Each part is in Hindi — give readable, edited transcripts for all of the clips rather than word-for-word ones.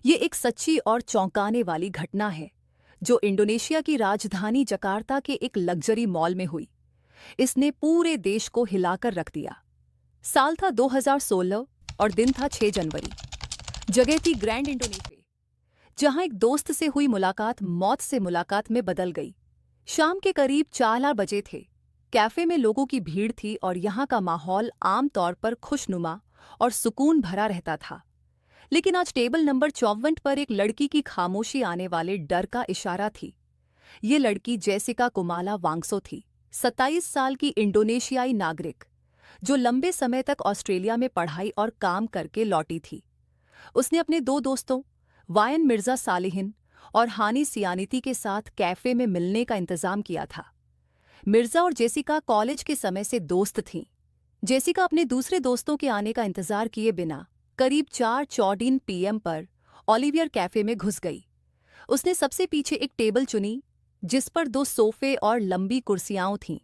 ये एक सच्ची और चौंकाने वाली घटना है जो इंडोनेशिया की राजधानी जकार्ता के एक लग्जरी मॉल में हुई। इसने पूरे देश को हिलाकर रख दिया। साल था 2016 और दिन था 6 जनवरी। जगह थी ग्रैंड इंडोनेशिया, जहां एक दोस्त से हुई मुलाकात मौत से मुलाकात में बदल गई। शाम के करीब 4 बजे थे। कैफे में लोगों की भीड़ थी और यहाँ का माहौल आमतौर पर खुशनुमा और सुकून भरा रहता था। लेकिन आज टेबल नंबर 54 पर एक लड़की की खामोशी आने वाले डर का इशारा थी। ये लड़की जेसिका कुमाला वांगसो थी, 27 साल की इंडोनेशियाई नागरिक, जो लंबे समय तक ऑस्ट्रेलिया में पढ़ाई और काम करके लौटी थी। उसने अपने 2 दोस्तों वायन मिर्जा सालिहिन और हानी सियानिती के साथ कैफे में मिलने का इंतजाम किया था। मिर्जा और जेसिका कॉलेज के समय से दोस्त थीं। जेसिका अपने दूसरे दोस्तों के आने का इंतजार किए बिना करीब 4:14 PM पर ओलिवियर कैफे में घुस गई। उसने सबसे पीछे एक टेबल चुनी जिस पर 2 सोफे और लंबी कुर्सियां थीं,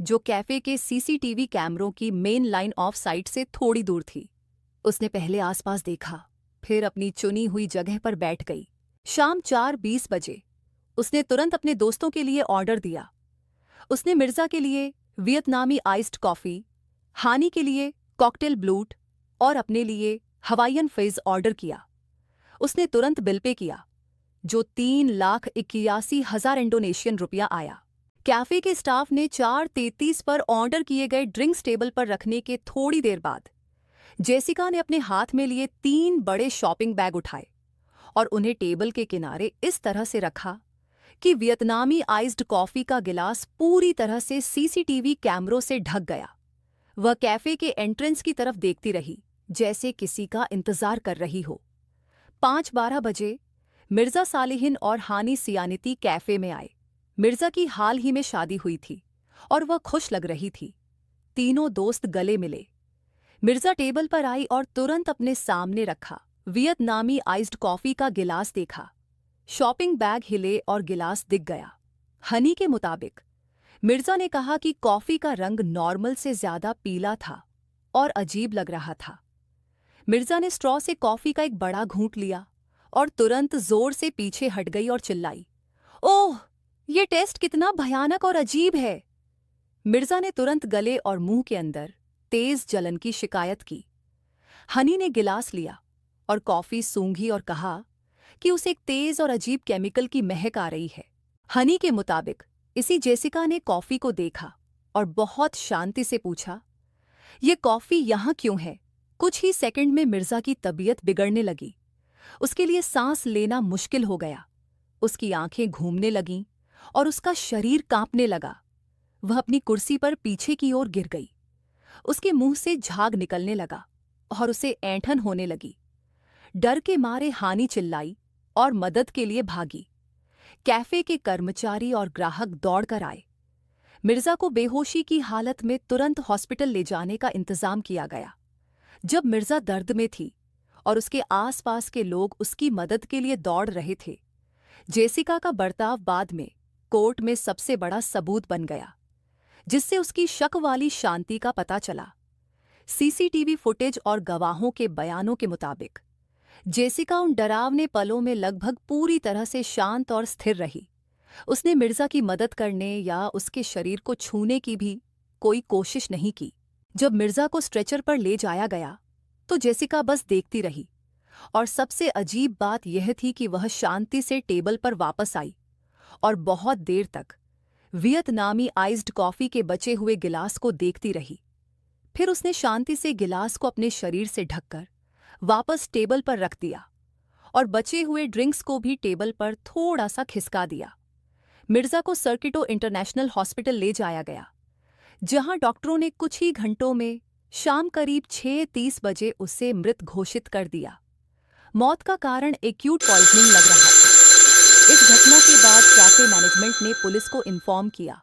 जो कैफे के CCTV कैमरों की मेन लाइन ऑफ साइट से थोड़ी दूर थी। उसने पहले आसपास देखा, फिर अपनी चुनी हुई जगह पर बैठ गई। शाम 4:20 बजे उसने तुरंत अपने दोस्तों के लिए ऑर्डर दिया। उसने मिर्जा के लिए वियतनामी आइस्ड कॉफ़ी, हानी के लिए कॉकटेल ब्लूट और अपने लिए हवाईयन फिज़ ऑर्डर किया। उसने तुरंत बिल पे किया, जो 3,81,000 इंडोनेशियन रुपया आया। कैफे के स्टाफ ने 4:33 पर ऑर्डर किए गए ड्रिंक्स टेबल पर रखने के थोड़ी देर बाद जेसिका ने अपने हाथ में लिए 3 बड़े शॉपिंग बैग उठाए और उन्हें टेबल के किनारे इस तरह से रखा कि वियतनामी आइस्ड कॉफ़ी का गिलास पूरी तरह से CCTV कैमरों से ढक गया। वह कैफे के एंट्रेंस की तरफ देखती रही, जैसे किसी का इंतजार कर रही हो। 5:12 बजे मिर्जा सालिहिन और हानी सियानिती कैफे में आए। मिर्जा की हाल ही में शादी हुई थी और वह खुश लग रही थी। तीनों दोस्त गले मिले। मिर्जा टेबल पर आई और तुरंत अपने सामने रखा वियतनामी आइस्ड कॉफ़ी का गिलास देखा। शॉपिंग बैग हिले और गिलास दिख गया। हनी के मुताबिक मिर्जा ने कहा कि कॉफ़ी का रंग नॉर्मल से ज़्यादा पीला था और अजीब लग रहा था। मिर्जा ने स्ट्रॉ से कॉफ़ी का एक बड़ा घूंट लिया और तुरंत जोर से पीछे हट गई और चिल्लाई, ओह, ये टेस्ट कितना भयानक और अजीब है। मिर्जा ने तुरंत गले और मुंह के अंदर तेज जलन की शिकायत की। हनी ने गिलास लिया और कॉफ़ी सूंघी और कहा कि उसे एक तेज और अजीब केमिकल की महक आ रही है। हनी के मुताबिक इसी जेसिका ने कॉफ़ी को देखा और बहुत शांति से पूछा, ये कॉफ़ी यहाँ क्यों है? कुछ ही सेकंड में मिर्जा की तबीयत बिगड़ने लगी। उसके लिए सांस लेना मुश्किल हो गया। उसकी आंखें घूमने लगीं और उसका शरीर कांपने लगा। वह अपनी कुर्सी पर पीछे की ओर गिर गई। उसके मुंह से झाग निकलने लगा और उसे ऐंठन होने लगी। डर के मारे हानी चिल्लाई और मदद के लिए भागी। कैफे के कर्मचारी और ग्राहक दौड़कर आए। मिर्जा को बेहोशी की हालत में तुरंत हॉस्पिटल ले जाने का इंतजाम किया गया। जब मिर्जा दर्द में थी और उसके आसपास के लोग उसकी मदद के लिए दौड़ रहे थे, जेसिका का बर्ताव बाद में कोर्ट में सबसे बड़ा सबूत बन गया, जिससे उसकी शक वाली शांति का पता चला। CCTV फुटेज और गवाहों के बयानों के मुताबिक जेसिका उन डरावने पलों में लगभग पूरी तरह से शांत और स्थिर रही। उसने मिर्जा की मदद करने या उसके शरीर को छूने की भी कोई कोशिश नहीं की। जब मिर्जा को स्ट्रेचर पर ले जाया गया तो जेसिका बस देखती रही और सबसे अजीब बात यह थी कि वह शांति से टेबल पर वापस आई और बहुत देर तक वियतनामी आइस्ड कॉफ़ी के बचे हुए गिलास को देखती रही। फिर उसने शांति से गिलास को अपने शरीर से ढककर वापस टेबल पर रख दिया और बचे हुए ड्रिंक्स को भी टेबल पर थोड़ा सा खिसका दिया। मिर्जा को सर्किटो इंटरनेशनल हॉस्पिटल ले जाया गया, जहां डॉक्टरों ने कुछ ही घंटों में शाम करीब 6:30 बजे उसे मृत घोषित कर दिया। मौत का कारण एक्यूट पॉइजनिंग लग रहा था। इस घटना के बाद कैफे मैनेजमेंट ने पुलिस को इन्फॉर्म किया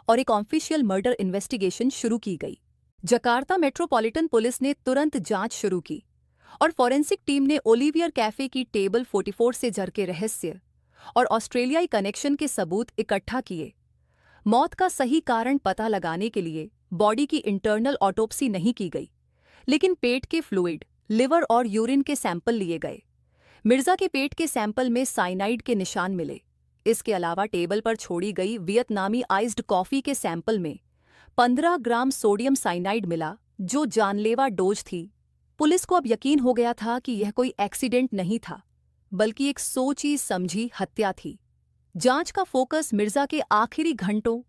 और एक ऑफिशियल मर्डर इन्वेस्टिगेशन शुरू की गई। जकार्ता मेट्रोपॉलिटन पुलिस ने तुरंत जांच शुरू की और फॉरेंसिक टीम ने ओलिवियर कैफे की टेबल 44 से जड़ के रहस्य और ऑस्ट्रेलियाई कनेक्शन के सबूत इकट्ठा किए। मौत का सही कारण पता लगाने के लिए बॉडी की इंटरनल ऑटोप्सी नहीं की गई, लेकिन पेट के फ्लूइड, लिवर और यूरिन के सैंपल लिए गए। मिर्जा के पेट के सैंपल में साइनाइड के निशान मिले। इसके अलावा टेबल पर छोड़ी गई वियतनामी आइस्ड कॉफी के सैंपल में 15 ग्राम सोडियम साइनाइड मिला, जो जानलेवा डोज थी। पुलिस को अब यकीन हो गया था कि यह कोई एक्सीडेंट नहीं था, बल्कि एक सोची समझी हत्या थी। जांच का फोकस मिर्जा के आखिरी घंटों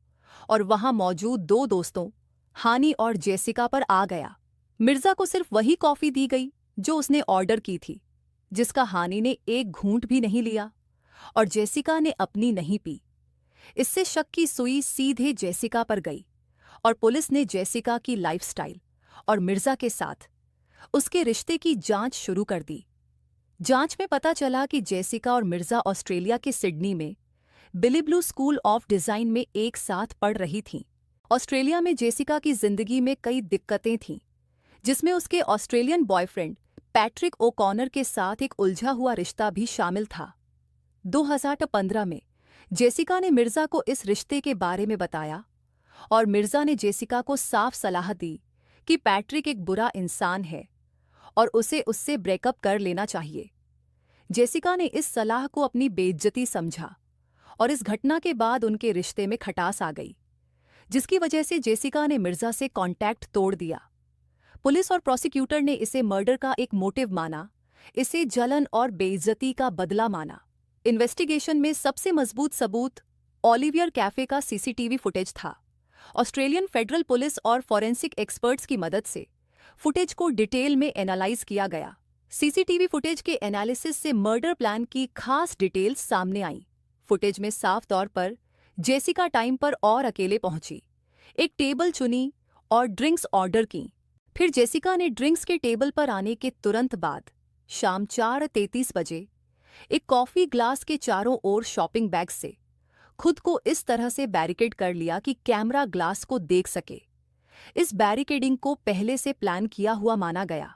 और वहां मौजूद दो दोस्तों, हानी और जेसिका पर आ गया। मिर्जा को सिर्फ वही कॉफी दी गई जो उसने ऑर्डर की थी, जिसका हानी ने एक घूंट भी नहीं लिया और जेसिका ने अपनी नहीं पी। इससे शक की सुई सीधे जेसिका पर गई और पुलिस ने जेसिका की लाइफस्टाइल और मिर्जा के साथ उसके रिश्ते की जांच शुरू कर दी। जांच में पता चला कि जेसिका और मिर्जा ऑस्ट्रेलिया के सिडनी में बिलीब्लू स्कूल ऑफ डिजाइन में एक साथ पढ़ रही थीं। ऑस्ट्रेलिया में जेसिका की जिंदगी में कई दिक्कतें थीं, जिसमें उसके ऑस्ट्रेलियन बॉयफ्रेंड पैट्रिक ओकॉनर के साथ एक उलझा हुआ रिश्ता भी शामिल था। 2015 में जेसिका ने मिर्जा को इस रिश्ते के बारे में बताया और मिर्जा ने जेसिका को साफ सलाह दी कि पैट्रिक एक बुरा इंसान है और उसे उससे ब्रेकअप कर लेना चाहिए। जेसिका ने इस सलाह को अपनी बेइज्जती समझा और इस घटना के बाद उनके रिश्ते में खटास आ गई, जिसकी वजह से जेसिका ने मिर्जा से कांटेक्ट तोड़ दिया। पुलिस और प्रोसिक्यूटर ने इसे मर्डर का एक मोटिव माना, इसे जलन और बेइज्जती का बदला माना। इन्वेस्टिगेशन में सबसे मजबूत सबूत ओलिवियर कैफे का सीसीटीवी फुटेज था। ऑस्ट्रेलियन फेडरल पुलिस और फॉरेंसिक एक्सपर्ट्स की मदद से फुटेज को डिटेल में एनालाइज किया गया। सीसीटीवी फुटेज के एनालिसिस से मर्डर प्लान की खास डिटेल्स सामने आई। फुटेज में साफ तौर पर जेसिका टाइम पर और अकेले पहुंची, एक टेबल चुनी और ड्रिंक्स ऑर्डर की। फिर जेसिका ने ड्रिंक्स के टेबल पर आने के तुरंत बाद शाम 4:33 बजे एक कॉफी ग्लास के चारों ओर शॉपिंग बैग से खुद को इस तरह से बैरिकेड कर लिया कि कैमरा ग्लास को देख सके। इस बैरिकेडिंग को पहले से प्लान किया हुआ माना गया।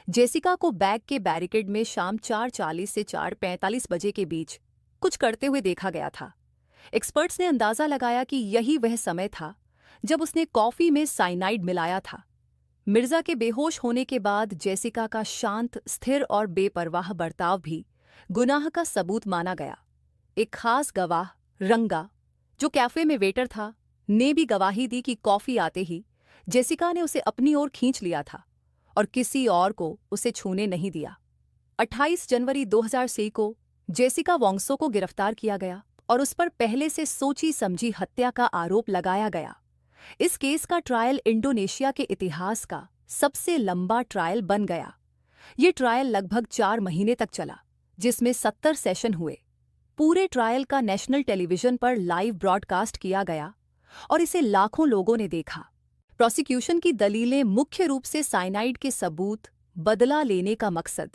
जेसिका को बैग के बैरिकेड में शाम 4:40 से 4:45 बजे के बीच कुछ करते हुए देखा गया था। एक्सपर्ट्स ने अंदाजा लगाया कि यही वह समय था जब उसने कॉफी में साइनाइड मिलाया था। मिर्जा के बेहोश होने के बाद जेसिका का शांत, स्थिर और बेपरवाह बर्ताव भी गुनाह का सबूत माना गया। एक खास गवाह, रंगा, जो कैफे में वेटर था, ने भी गवाही दी कि कॉफी आते ही जेसिका ने उसे अपनी ओर खींच लिया था और किसी और को उसे छूने नहीं दिया। 28 जनवरी 2006 को जेसिका वोंगसो को गिरफ्तार किया गया और उस पर पहले से सोची समझी हत्या का आरोप लगाया गया। इस केस का ट्रायल इंडोनेशिया के इतिहास का सबसे लंबा ट्रायल बन गया। ये ट्रायल लगभग 4 महीने तक चला, जिसमें 70 सेशन हुए। पूरे ट्रायल का नेशनल टेलीविजन पर लाइव ब्रॉडकास्ट किया गया और इसे लाखों लोगों ने देखा। प्रोसिक्यूशन की दलीलें मुख्य रूप से साइनाइड के सबूत, बदला लेने का मकसद,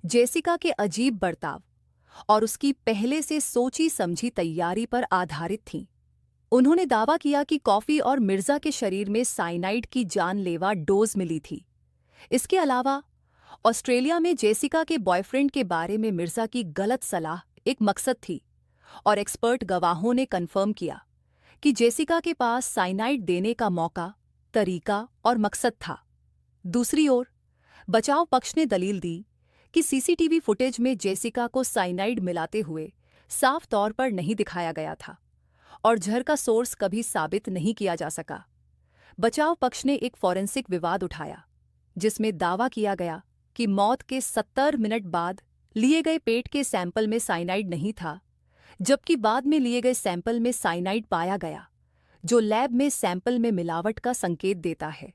जेसिका के अजीब बर्ताव और उसकी पहले से सोची समझी तैयारी पर आधारित थीं। उन्होंने दावा किया कि कॉफी और मिर्जा के शरीर में साइनाइड की जानलेवा डोज मिली थी। इसके अलावा ऑस्ट्रेलिया में जेसिका के बॉयफ्रेंड के बारे में मिर्जा की गलत सलाह एक मकसद थी और एक्सपर्ट गवाहों ने कन्फर्म किया कि जेसिका के पास साइनाइड देने का मौका, तरीका और मकसद था। दूसरी ओर बचाव पक्ष ने दलील दी कि सीसीटीवी फुटेज में जेसिका को साइनाइड मिलाते हुए साफ तौर पर नहीं दिखाया गया था और जहर का सोर्स कभी साबित नहीं किया जा सका। बचाव पक्ष ने एक फॉरेंसिक विवाद उठाया, जिसमें दावा किया गया कि मौत के 70 मिनट बाद लिए गए पेट के सैंपल में साइनाइड नहीं था, जबकि बाद में लिए गए सैंपल में साइनाइड पाया गया, जो लैब में सैंपल में मिलावट का संकेत देता है।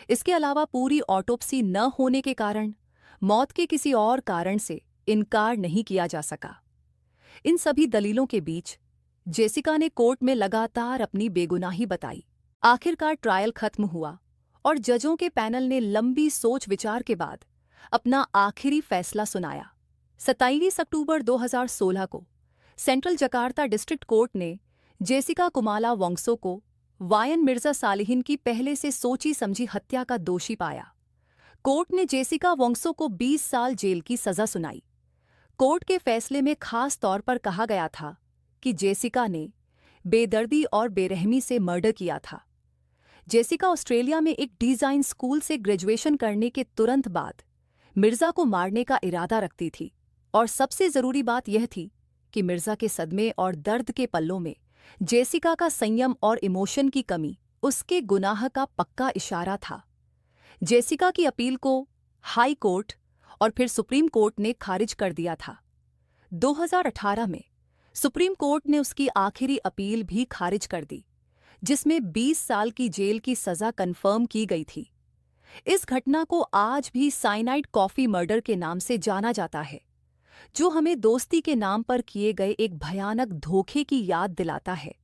इसके अलावा पूरी ऑटोप्सी न होने के कारण मौत के किसी और कारण से इनकार नहीं किया जा सका। इन सभी दलीलों के बीच जेसिका ने कोर्ट में लगातार अपनी बेगुनाही बताई। आखिरकार ट्रायल खत्म हुआ और जजों के पैनल ने लंबी सोच विचार के बाद अपना आखिरी फैसला सुनाया। 27 अक्टूबर 2016 को सेंट्रल जकार्ता डिस्ट्रिक्ट कोर्ट ने जेसिका कुमाला वोंगसो को वायन मिर्जा सालिहिन की पहले से सोची समझी हत्या का दोषी पाया। कोर्ट ने जेसिका वोंगसो को 20 साल जेल की सजा सुनाई। कोर्ट के फैसले में खास तौर पर कहा गया था कि जेसिका ने बेदर्दी और बेरहमी से मर्डर किया था। जेसिका ऑस्ट्रेलिया में एक डिजाइन स्कूल से ग्रेजुएशन करने के तुरंत बाद मिर्जा को मारने का इरादा रखती थी। और सबसे जरूरी बात यह थी कि मिर्जा के सदमे और दर्द के पल्लों में जेसिका का संयम और इमोशन की कमी उसके गुनाह का पक्का इशारा था। जेसिका की अपील को हाई कोर्ट और फिर सुप्रीम कोर्ट ने खारिज कर दिया था। 2018 में सुप्रीम कोर्ट ने उसकी आखिरी अपील भी खारिज कर दी, जिसमें 20 साल की जेल की सजा कंफर्म की गई थी। इस घटना को आज भी साइनाइड कॉफी मर्डर के नाम से जाना जाता है, जो हमें दोस्ती के नाम पर किए गए एक भयानक धोखे की याद दिलाता है।